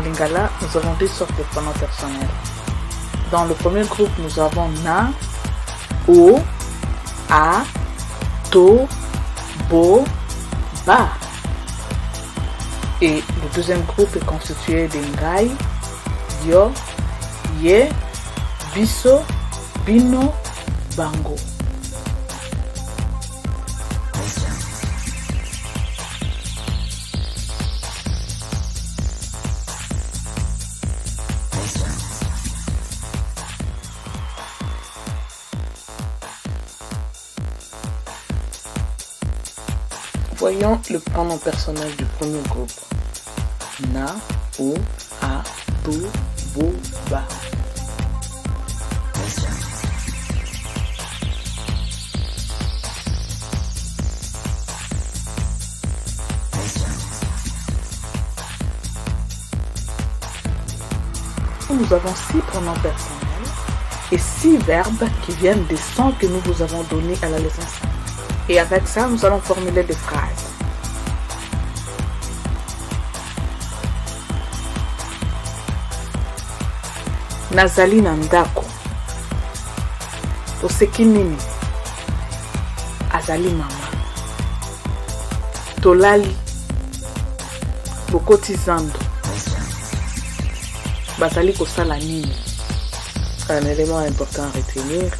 lingala, nous avons deux sortes de pronoms personnels. Dans le premier groupe, nous avons na, o, a, to, bo, ba. Et le deuxième groupe est constitué de ngai, yo, ye, biso, bino, bango. Voyons le pronom personnel du premier groupe. Na, o, a, to, bo, ba. Nous avons 6 pronoms personnels et 6 verbes qui viennent des sons que nous vous avons donnés à la leçon 5. Et avec ça, nous allons formuler des phrases. Nazali na ndako. Oseki nini? Azali mama. Tolali. Bokoti zando. Bazali kosala nini? Un élément important à retenir.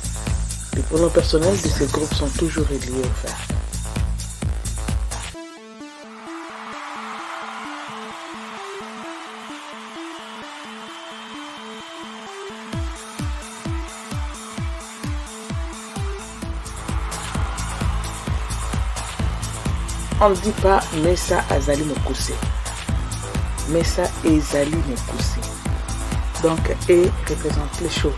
Les pronoms personnels de ces groupes sont toujours reliés au verbe. On ne dit pas Mesa azali mokuse. Mesa ezali mokuse. Donc, et représente les choses.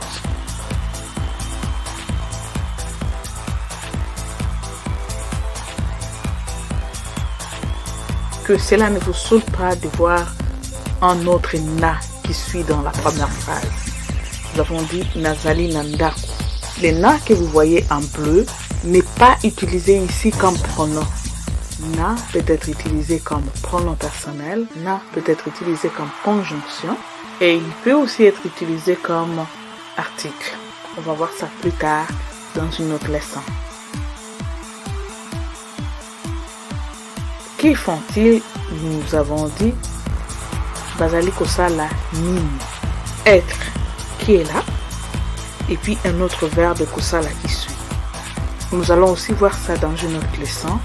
Que cela ne vous saoule pas de voir un autre na qui suit dans la première phrase. Nous avons dit nazali nandaku. Le na que vous voyez en bleu n'est pas utilisé ici comme pronom. Na peut être utilisé comme pronom personnel, na peut être utilisé comme conjonction et il peut aussi être utilisé comme article. On va voir ça plus tard dans une autre leçon. Qui font-ils? Nous avons dit bazali kosala nini. Être qui est là et puis un autre verbe kosala qui suit. Nous allons aussi voir ça dans une autre leçon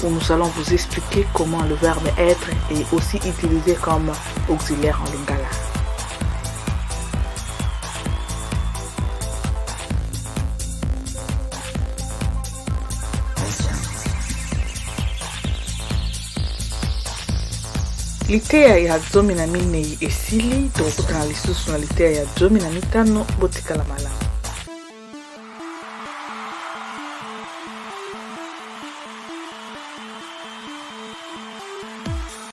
où nous allons vous expliquer comment le verbe être est aussi utilisé comme auxiliaire en lingala. Litea ya 14 esili, tokutana lisusu na litea ya 15 botikala malamu.